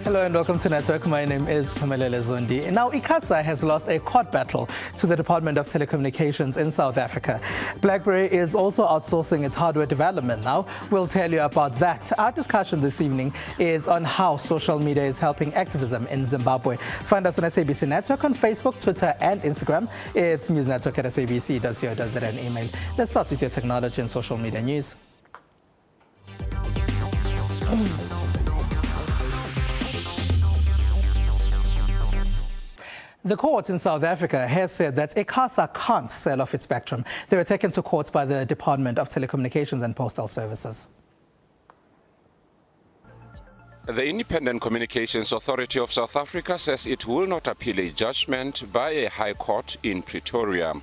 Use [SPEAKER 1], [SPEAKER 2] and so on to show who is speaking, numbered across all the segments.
[SPEAKER 1] Hello and welcome to Network. My name is Pamela Zondi. Now, ICASA has lost a court battle to the Department of Telecommunications in South Africa. BlackBerry is also outsourcing its hardware development now. We'll tell you about that. Our discussion this evening is on how social media is helping activism in Zimbabwe. Find us on SABC Network on Facebook, Twitter and Instagram. It's newsnetwork@sabc.co.za and email. Let's start with your technology and social media news. The court in South Africa has said that ICASA can't sell off its spectrum. They were taken to court by the Department of Telecommunications and Postal Services.
[SPEAKER 2] The Independent Communications Authority of South Africa says it will not appeal a judgment by a high court in Pretoria.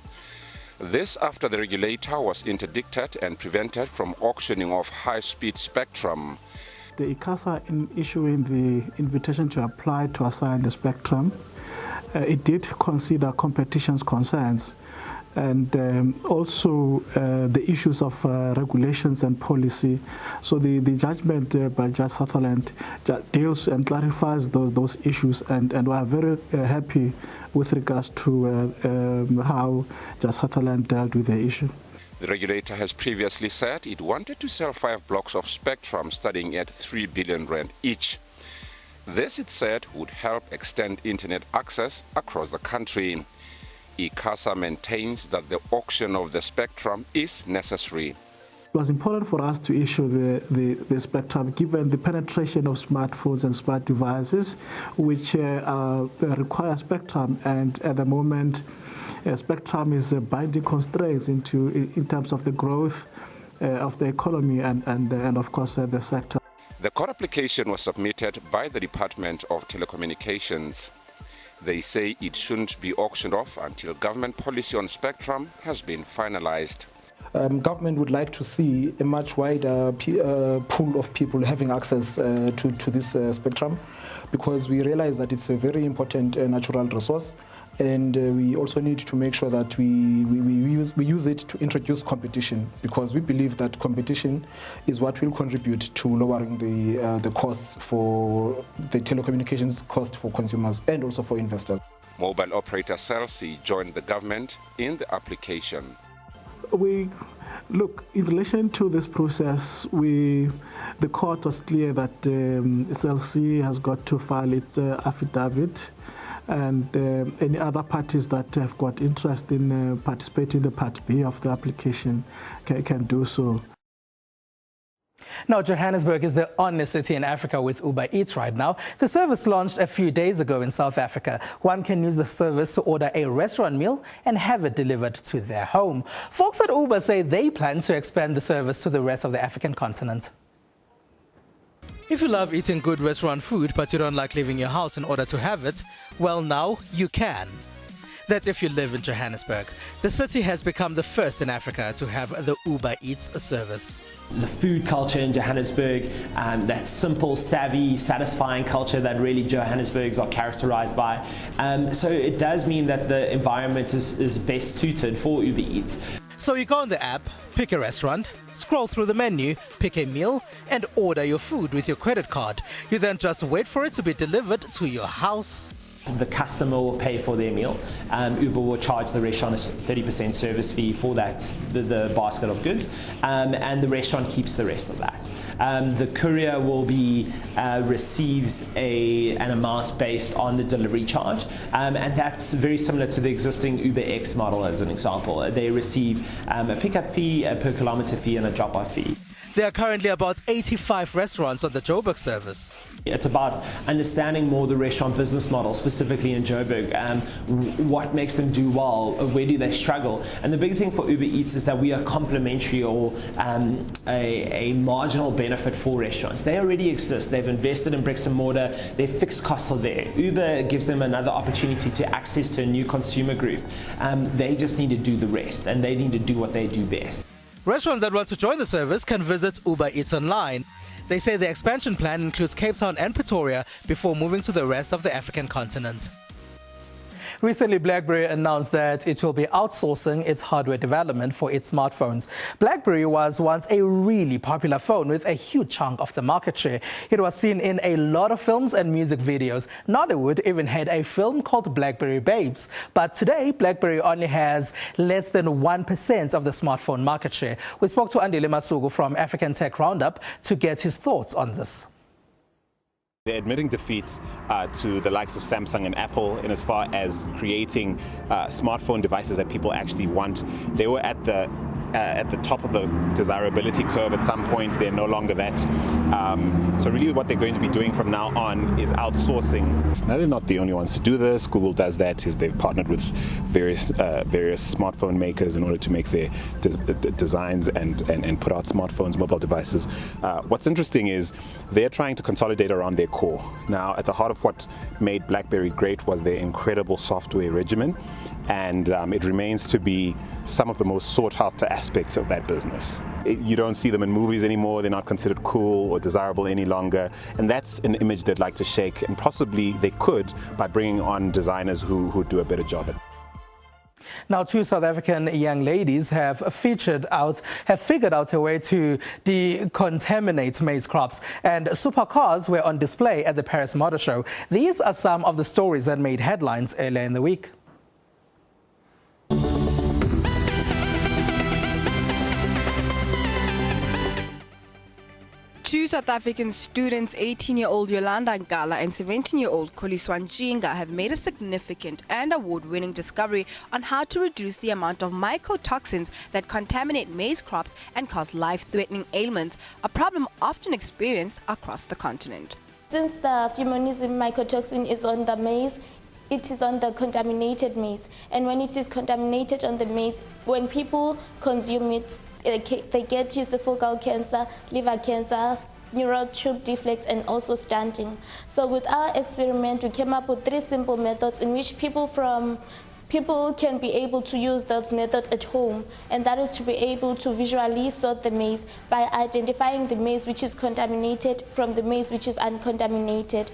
[SPEAKER 2] This after the regulator was interdicted and prevented from auctioning off high-speed spectrum.
[SPEAKER 3] The ICASA, in issuing the invitation to apply to assign the spectrum, it did consider competition's concerns and also the issues of regulations and policy. So the judgment by Judge Sutherland deals and clarifies those issues, and we are very happy with regards to how Judge Sutherland dealt with the issue.
[SPEAKER 2] The regulator has previously said it wanted to sell 5 blocks of spectrum starting at 3 billion rand each. This, it said, would help extend internet access across the country. ICASA maintains that the auction of the spectrum is necessary.
[SPEAKER 3] It was important for us to issue the spectrum given the penetration of smartphones and smart devices which require spectrum, and at the moment spectrum is binding constraints in terms of the growth of the economy and of course the sector.
[SPEAKER 2] The court application was submitted by the Department of Telecommunications. They say it shouldn't be auctioned off until government policy on spectrum has been finalized.
[SPEAKER 4] Government would like to see a much wider pool of people having access to this spectrum, because we realize that it's a very important natural resource, and we also need to make sure that we use it to introduce competition, because we believe that competition is what will contribute to lowering the costs for the telecommunications cost for consumers and also for investors.
[SPEAKER 2] Mobile operator SABC joined the government in the application.
[SPEAKER 3] Look, in relation to this process, the court was clear that SLC has got to file its affidavit, and any other parties that have got interest in participating in the Part B of the application can do so.
[SPEAKER 1] Now, Johannesburg is the only city in Africa with Uber Eats right now. The service launched a few days ago in South Africa. One can use the service to order a restaurant meal and have it delivered to their home. Folks at Uber say they plan to expand the service to the rest of the African continent. If you love eating good restaurant food but you don't like leaving your house in order to have it, well, now you can. That's if you live in Johannesburg. The city has become the first in Africa to have the Uber Eats service.
[SPEAKER 5] The food culture in Johannesburg, that simple, savvy, satisfying culture that really Johannesburgs are characterized by. So it does mean that the environment is best suited for Uber Eats.
[SPEAKER 1] So you go on the app, pick a restaurant, scroll through the menu, pick a meal and order your food with your credit card. You then just wait for it to be delivered to your house.
[SPEAKER 5] The customer will pay for their meal. Uber will charge the restaurant a 30% service fee for that, the basket of goods, and the restaurant keeps the rest of that. The courier will receives an amount based on the delivery charge, and that's very similar to the existing UberX model as an example. They receive a pickup fee, a per kilometer fee, and a drop-off fee.
[SPEAKER 1] There are currently about 85 restaurants on the Joburg service.
[SPEAKER 5] It's about understanding more the restaurant business model, specifically in Joburg. What makes them do well? Where do they struggle? And the big thing for Uber Eats is that we are complementary or a marginal benefit for restaurants. They already exist. They've invested in bricks and mortar. Their fixed costs are there. Uber gives them another opportunity to access to a new consumer group. They just need to do the rest, and they need to do what they do best.
[SPEAKER 1] Restaurants that want to join the service can visit Uber Eats online. They say the expansion plan includes Cape Town and Pretoria before moving to the rest of the African continent. Recently, BlackBerry announced that it will be outsourcing its hardware development for its smartphones. BlackBerry was once a really popular phone with a huge chunk of the market share. It was seen in a lot of films and music videos. Nollywood even had a film called BlackBerry Babes. But today, BlackBerry only has less than 1% of the smartphone market share. We spoke to Andile Masuku from African Tech Roundup to get his thoughts on this.
[SPEAKER 6] They're admitting defeat to the likes of Samsung and Apple in as far as creating smartphone devices that people actually want. They were at the top of the desirability curve at some point. They're no longer that. So really what they're going to be doing from now on is outsourcing. Now they're not the only ones to do this. Google does that. They've partnered with various smartphone makers in order to make their designs and put out smartphones, mobile devices. What's interesting is they're trying to consolidate around their core. Now, at the heart of what made BlackBerry great was their incredible software regimen, and it remains to be some of the most sought after aspects of that business. You don't see them in movies anymore. They're not considered cool or desirable any longer, and that's an image they'd like to shake, and possibly they could by bringing on designers who do a better job at it.
[SPEAKER 1] Now, two South African young ladies have figured out a way to decontaminate maize crops, and supercars were on display at the Paris Motor Show. These are some of the stories that made headlines earlier in the week.
[SPEAKER 7] Two South African students, 18-year-old Yolanda Ngala and 17-year-old Kholiswa Nchinga, have made a significant and award-winning discovery on how to reduce the amount of mycotoxins that contaminate maize crops and cause life-threatening ailments, a problem often experienced across the continent.
[SPEAKER 8] Since the fumonisin mycotoxin is on the maize, it is on the contaminated maize, and when it is contaminated on the maize, when people consume it, they get esophageal cancer, liver cancer, neural tube defects, and also stunting. So with our experiment, we came up with 3 simple methods in which people can be able to use those methods at home, and that is to be able to visually sort the maize by identifying the maize which is contaminated from the maize which is uncontaminated.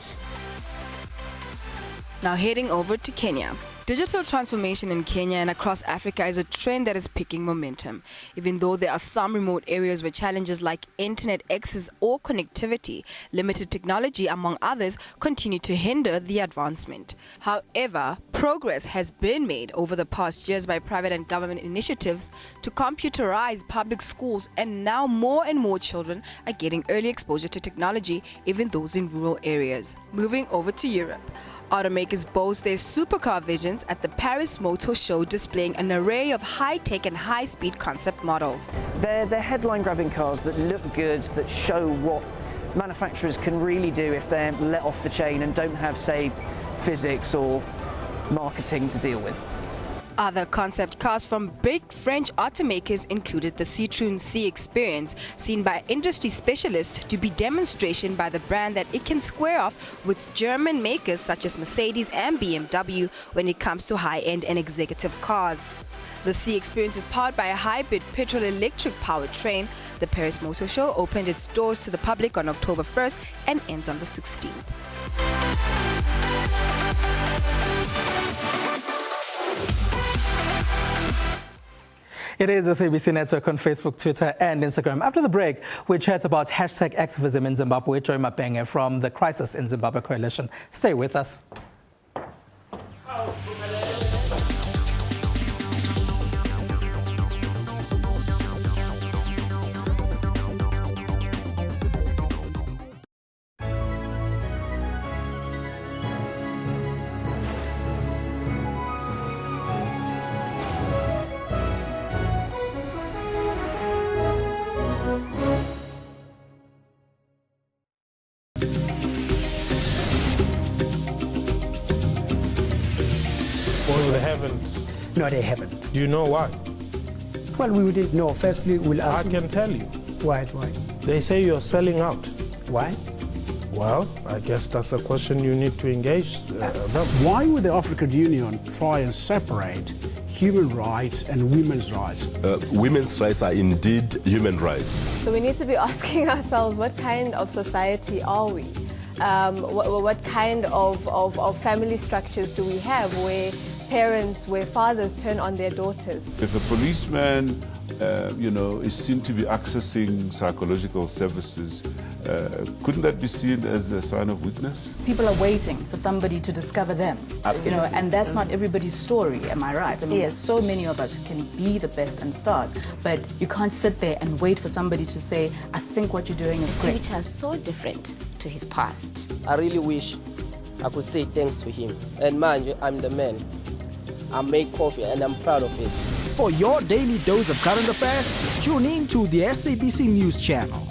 [SPEAKER 7] Now heading over to Kenya. Digital transformation in Kenya and across Africa is a trend that is picking momentum. Even though there are some remote areas where challenges like internet access or connectivity, limited technology, among others, continue to hinder the advancement. However, progress has been made over the past years by private and government initiatives to computerize public schools, and now more and more children are getting early exposure to technology, even those in rural areas. Moving over to Europe. Automakers boast their supercar visions at the Paris Motor Show, displaying an array of high-tech and high-speed concept models.
[SPEAKER 9] They're headline-grabbing cars that look good, that show what manufacturers can really do if they're let off the chain and don't have, say, physics or marketing to deal with.
[SPEAKER 7] Other concept cars from big French automakers included the Citroën C Experience, seen by industry specialists to be demonstration by the brand that it can square off with German makers such as Mercedes and BMW when it comes to high-end and executive cars. The C Experience is powered by a hybrid petrol-electric powertrain. The Paris Motor Show opened its doors to the public on October 1st and ends on the 16th.
[SPEAKER 1] It is the SABC network on Facebook, Twitter and Instagram. After the break, we chat about hashtag activism in Zimbabwe. Joy Mapenge from the Crisis in Zimbabwe Coalition. Stay with us.
[SPEAKER 10] Well, they haven't.
[SPEAKER 11] No, they haven't.
[SPEAKER 10] Do you know why?
[SPEAKER 11] Well, we wouldn't know. Firstly, we'll ask.
[SPEAKER 10] I can tell you.
[SPEAKER 11] Why?
[SPEAKER 10] They say you're selling out.
[SPEAKER 11] Why?
[SPEAKER 10] Well, I guess that's a question you need to engage them.
[SPEAKER 12] Why would the African Union try and separate human rights and women's rights?
[SPEAKER 13] Women's rights are indeed human rights.
[SPEAKER 14] So we need to be asking ourselves, what kind of society are we? What kind of family structures do we have where parents where fathers turn on their daughters.
[SPEAKER 15] If a policeman, is seen to be accessing psychological services, couldn't that be seen as a sign of weakness?
[SPEAKER 16] People are waiting for somebody to discover them.
[SPEAKER 5] Absolutely.
[SPEAKER 16] And that's not everybody's story, am I right? I mean, there's so many of us who can be the best and stars, but you can't sit there and wait for somebody to say, I think what you're doing is great.
[SPEAKER 17] Which are so different to his past.
[SPEAKER 18] I really wish I could say thanks to him. And mind you, I'm the man. I make coffee and I'm proud of it.
[SPEAKER 19] For your daily dose of current affairs, tune in to the SABC News Channel.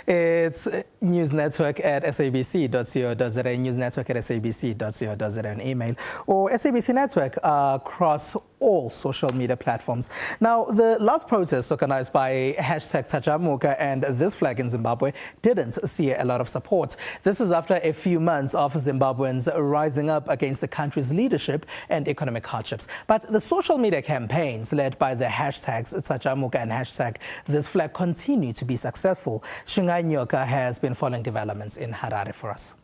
[SPEAKER 1] It's News Network at sabc.co.za, News Network at sabc.co.za on email, or SABC Network across all social media platforms. Now, the last protest organized by #Tajamuka and This Flag in Zimbabwe didn't see a lot of support. This is after a few months of Zimbabweans rising up against the country's leadership and economic hardships. But the social media campaigns led by the #Tajamuka and #This Flag continue to be successful. Shingai Nyoka has been following developments in Harare for us.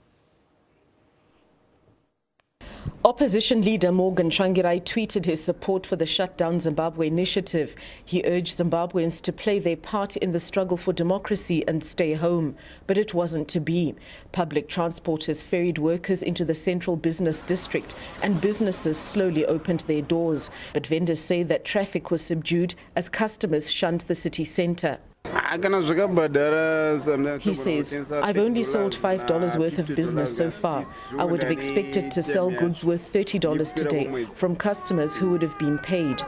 [SPEAKER 20] Opposition leader Morgan Tsvangirai tweeted his support for the Shutdown Zimbabwe initiative. He urged Zimbabweans to play their part in the struggle for democracy and stay home. But it wasn't to be. Public transport has ferried workers into the central business district and businesses slowly opened their doors. But vendors say that traffic was subdued as customers shunned the city centre. He says, I've only sold $5 worth of business so far. I would have expected to sell goods worth $30 today from customers who would have been paid.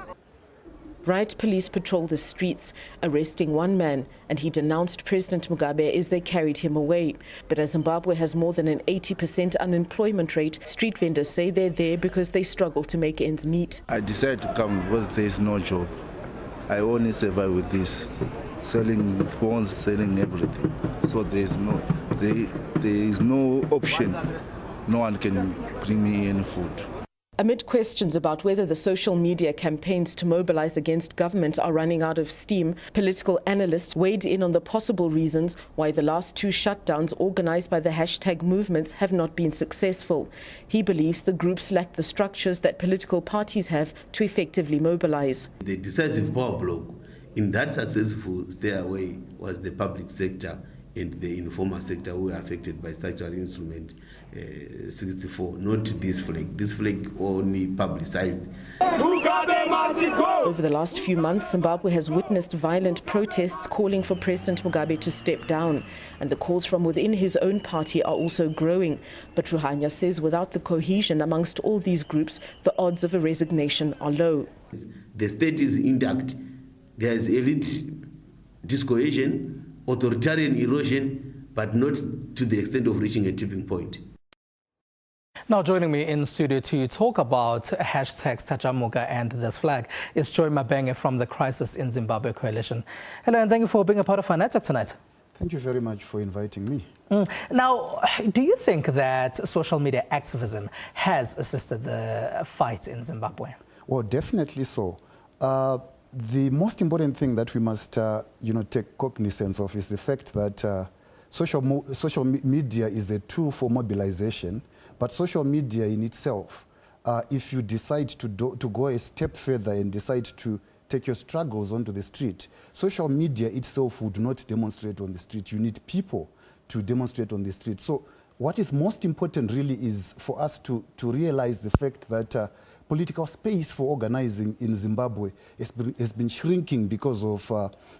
[SPEAKER 20] Riot police patrolled the streets, arresting one man, and he denounced President Mugabe as they carried him away. But as Zimbabwe has more than an 80% unemployment rate, street vendors say they're there because they struggle to make ends meet.
[SPEAKER 21] I decided to come because there is no job. I only survive with this. Selling phones, selling everything. So there is no option. No one can bring me any food.
[SPEAKER 20] Amid questions about whether the social media campaigns to mobilize against government are running out of steam, political analysts weighed in on the possible reasons why the last two shutdowns organized by the #movements have not been successful. He believes the groups lack the structures that political parties have to effectively mobilize.
[SPEAKER 22] The decisive power block in that successful stairway was the public sector and the informal sector who were affected by structural instrument 64, not this flag. This flag only publicized.
[SPEAKER 20] Over the last few months, Zimbabwe has witnessed violent protests calling for President Mugabe to step down. And the calls from within his own party are also growing. But Ruhanya says without the cohesion amongst all these groups, the odds of a resignation are low.
[SPEAKER 22] The state is intact. There is elite discohesion, authoritarian erosion, but not to the extent of reaching a tipping point.
[SPEAKER 1] Now joining me in studio to talk about #Tajamuka and This Flag is Joy Mabenge from the Crisis in Zimbabwe Coalition. Hello, and thank you for being a part of our network tonight.
[SPEAKER 23] Thank you very much for inviting me.
[SPEAKER 1] Now, do you think that social media activism has assisted the fight in Zimbabwe?
[SPEAKER 23] Well, definitely so. The most important thing that we must, take cognizance of is the fact that social media is a tool for mobilization, but social media in itself, if you decide to go a step further and decide to take your struggles onto the street, social media itself would not demonstrate on the street. You need people to demonstrate on the street. So what is most important really is for us to realize the fact that political space for organizing in Zimbabwe has been shrinking because of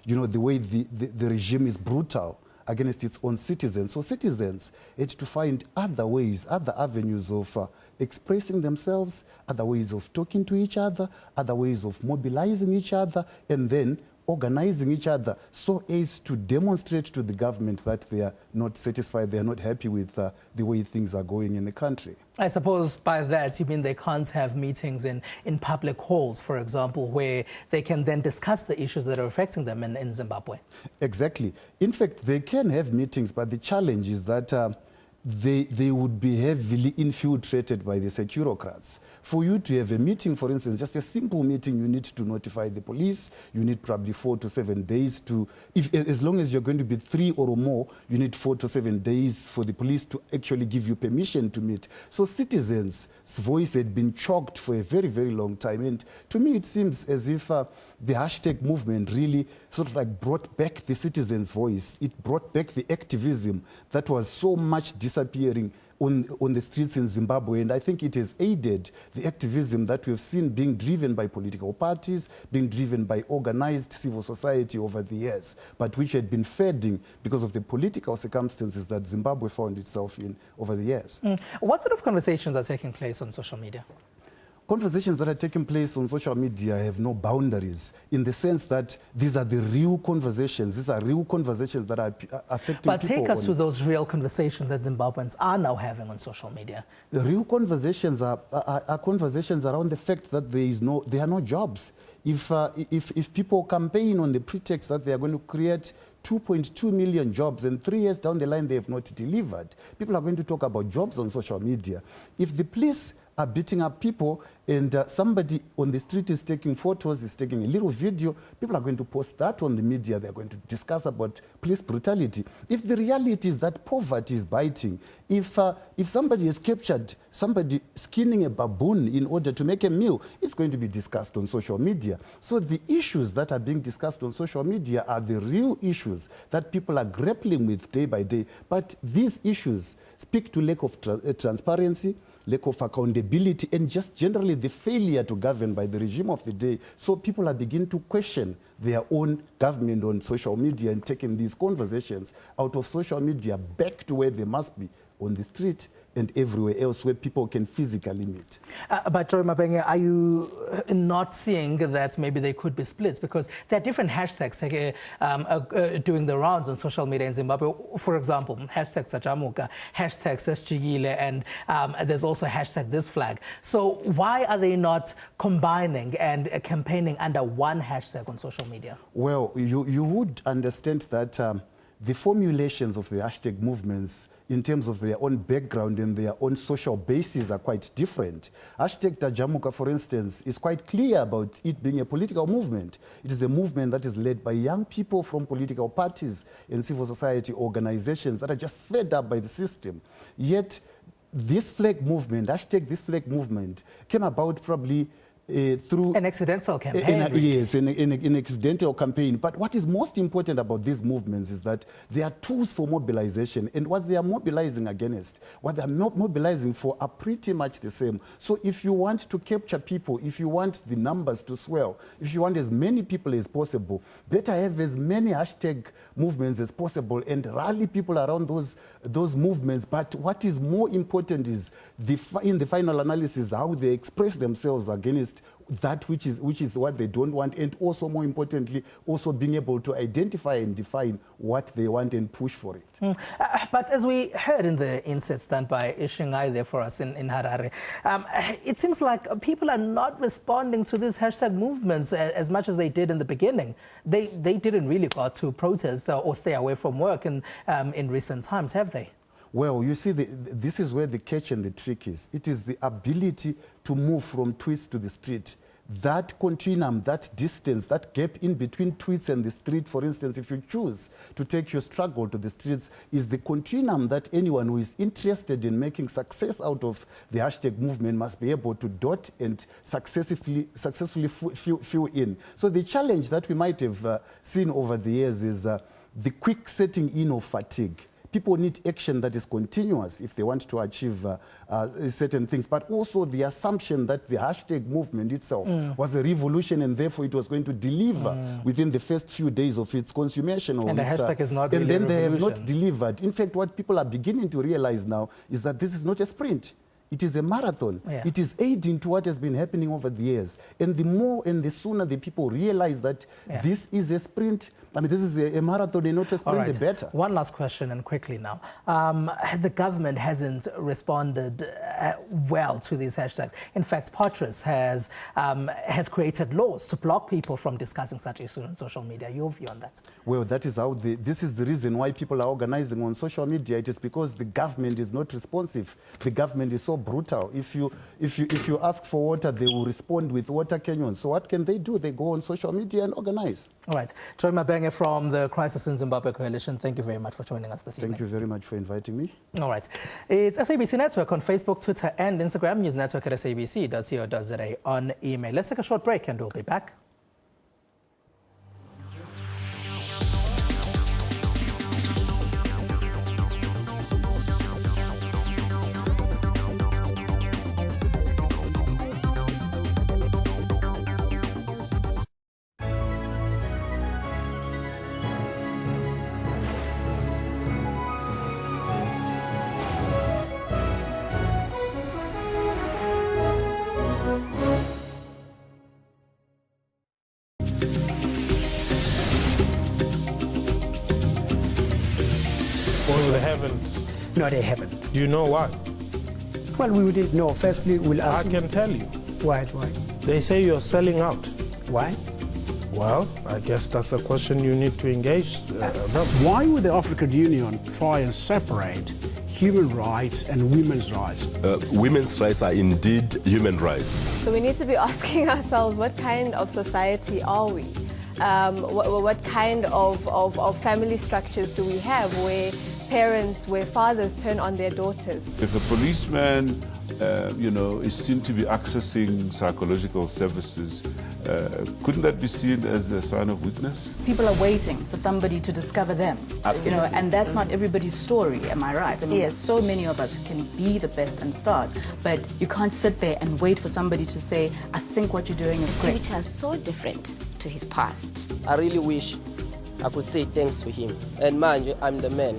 [SPEAKER 23] the way the regime is brutal against its own citizens. So citizens had to find other ways, other avenues of expressing themselves, other ways of talking to each other, other ways of mobilizing each other, and then organizing each other so as to demonstrate to the government that they are not satisfied, they are not happy with the way things are going in the country.
[SPEAKER 1] I suppose by that you mean they can't have meetings in public halls, for example, where they can then discuss the issues that are affecting them in Zimbabwe.
[SPEAKER 23] Exactly. In fact, they can have meetings, but the challenge is that they would be heavily infiltrated by the securocrats. For you to have a meeting, for instance, just a simple meeting, you need to notify the police. You need probably 4 to 7 days to, as long as you're going to be 3 or more, you need 4 to 7 days for the police to actually give you permission to meet. So citizens' voice had been choked for a very, very long time. And to me, it seems as if the hashtag movement really sort of like brought back the citizens' voice. It brought back the activism that was so much disappearing on the streets in Zimbabwe, and I think it has aided the activism that we've seen being driven by political parties, being driven by organized civil society over the years, but which had been fading because of the political circumstances that Zimbabwe found itself in over the years.
[SPEAKER 1] What sort of conversations are taking place on social media?
[SPEAKER 23] Conversations that are taking place on social media have no boundaries, in the sense that these are the real conversations. These are real conversations that are affecting people.
[SPEAKER 1] But take us to those real conversations that Zimbabweans are now having on social media.
[SPEAKER 23] The real conversations are conversations around the fact that there are no jobs. If people campaign on the pretext that they are going to create 2.2 million jobs, and 3 years down the line they have not delivered, people are going to talk about jobs on social media. If the police are beating up people and somebody on the street is taking photos, is taking a little video, people are going to post that on the media. They're going to discuss about police brutality. If the reality is that poverty is biting, if somebody has captured somebody skinning a baboon in order to make a meal, it's going to be discussed on social media. So the issues that are being discussed on social media are the real issues that people are grappling with day by day. But these issues speak to lack of transparency, lack of accountability, and just generally the failure to govern by the regime of the day. So people are beginning to question their own government on social media and taking these conversations out of social media back to where they must be, on the street and everywhere else where people can physically meet.
[SPEAKER 1] But Joy Mabenge, are you not seeing that maybe they could be split? Because there are different hashtags doing the rounds on social media in Zimbabwe. For example, hashtag Sachamuka, hashtag Sesjigile, and there's also hashtag this flag. So why are they not combining and campaigning under one hashtag on social media?
[SPEAKER 23] Well, you would understand that the formulations of the hashtag movements in terms of their own background and their own social bases are quite different. Hashtag Tajamuka, for instance, is quite clear about it being a political movement. It is a movement that is led by young people from political parties and civil society organizations that are just fed up by the system. Yet this flag movement, hashtag this flag movement, came about probably through
[SPEAKER 1] an accidental campaign.
[SPEAKER 23] Yes, an accidental campaign. But what is most important about these movements is that they are tools for mobilization, and what they are mobilizing against, what they are mobilizing for, are pretty much the same. So if you want to capture people, if you want the numbers to swell, if you want as many people as possible, better have as many hashtag movements as possible and rally people around those movements. But what is more important is in the final analysis how they express themselves against that which is what they don't want, and also more importantly also being able to identify and define what they want and push for it.
[SPEAKER 1] But as we heard in the insights done by Ishingai there for us in Harare, it seems like people are not responding to these hashtag movements as much as they did in the beginning. They didn't really go out to protest or stay away from work in recent times, have they?
[SPEAKER 23] Well, you see, this is where the catch and the trick is. It is the ability to move from tweets to the street. That continuum, that distance, that gap in between tweets and the street, for instance, if you choose to take your struggle to the streets, is the continuum that anyone who is interested in making success out of the hashtag movement must be able to dot and successfully fill in. So the challenge that we might have seen over the years is the quick setting in of fatigue. People need action that is continuous if they want to achieve certain things, but also the assumption that the hashtag movement itself was a revolution and therefore it was going to deliver within the first few days of its consummation.
[SPEAKER 1] And the hashtag is not really
[SPEAKER 23] and then
[SPEAKER 1] a
[SPEAKER 23] they have
[SPEAKER 1] revolution.
[SPEAKER 23] not delivered. In fact, what people are beginning to realize now is that this is not a sprint. It is a marathon.
[SPEAKER 1] Yeah.
[SPEAKER 23] It is aiding to what has been happening over the years. And the more and the sooner the people realize that this is a sprint, I mean, this is a marathon and not a sprint, the better.
[SPEAKER 1] One last question, and quickly now. The government hasn't responded well to these hashtags. In fact, Potras has created laws to block people from discussing such issues on social media. Your view on that?
[SPEAKER 23] Well, that is how this is the reason why people are organizing on social media. It is because the government is not responsive. The government is so brutal. If you ask for water, they will respond with water canyons. So what can they do? They go on social media and organize.
[SPEAKER 1] All right. Joy Mabenge from the Crisis in Zimbabwe Coalition, thank you very much for joining us this evening.
[SPEAKER 23] Thank you very much for inviting me.
[SPEAKER 1] All right. It's SABC Network on Facebook, Twitter and Instagram. News Network at sabc.co.za on email. Let's take a short break and we'll be back.
[SPEAKER 10] Well, they haven't.
[SPEAKER 11] No, they haven't.
[SPEAKER 10] Do you know why?
[SPEAKER 11] Well, we didn't know. Firstly, we'll ask.
[SPEAKER 10] I can tell you.
[SPEAKER 11] Why?
[SPEAKER 10] They say you're selling out.
[SPEAKER 11] Why?
[SPEAKER 10] Well, I guess that's a question you need to engage them.
[SPEAKER 12] Why would the African Union try and separate human rights and women's rights?
[SPEAKER 13] Women's rights are indeed human rights.
[SPEAKER 14] So we need to be asking ourselves, what kind of society are we? What kind of family structures do we have where fathers turn on their daughters?
[SPEAKER 15] If a policeman, is seen to be accessing psychological services, couldn't that be seen as a sign of weakness?
[SPEAKER 16] People are waiting for somebody to discover them.
[SPEAKER 13] Absolutely.
[SPEAKER 16] And that's not everybody's story, am I right? I mean, there's so many of us who can be the best and stars, but you can't sit there and wait for somebody to say, I think what you're doing is great.
[SPEAKER 17] Which are so different to his past.
[SPEAKER 18] I really wish I could say thanks to him. And mind you, I'm the man.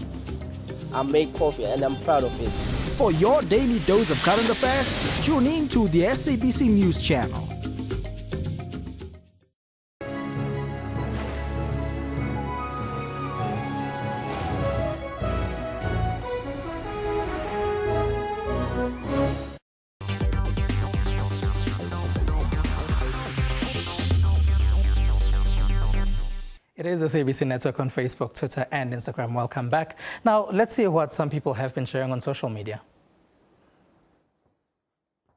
[SPEAKER 18] I make coffee and I'm proud of it.
[SPEAKER 19] For your daily dose of current affairs, tune in to the SABC News Channel.
[SPEAKER 1] It is the SABC Network on Facebook, Twitter and Instagram. Welcome back. Now, let's see what some people have been sharing on social media.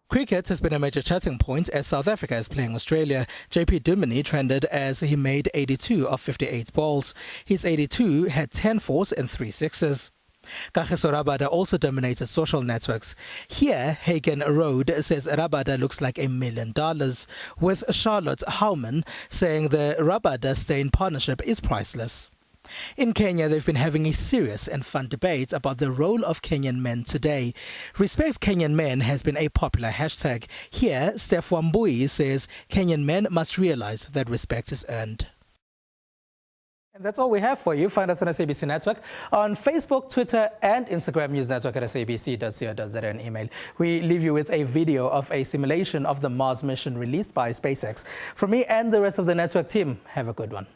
[SPEAKER 1] Cricket has been a major chatting point as South Africa is playing Australia. JP Duminy trended as he made 82 of 58 balls. His 82 had 10 fours and 3 sixes. Kagiso Rabada also dominated social networks. Here, Hagen Road says Rabada looks like $1 million, with Charlotte Howman saying the Rabada-Steyn partnership is priceless. In Kenya, they've been having a serious and fun debate about the role of Kenyan men today. Respect Kenyan men has been a popular hashtag. Here, Steph Wambui says Kenyan men must realize that respect is earned. And that's all we have for you. Find us on SABC Network on Facebook, Twitter and Instagram. News Network at sabc.co.za and email. We leave you with a video of a simulation of the Mars mission released by SpaceX. From me and the rest of the network team, have a good one.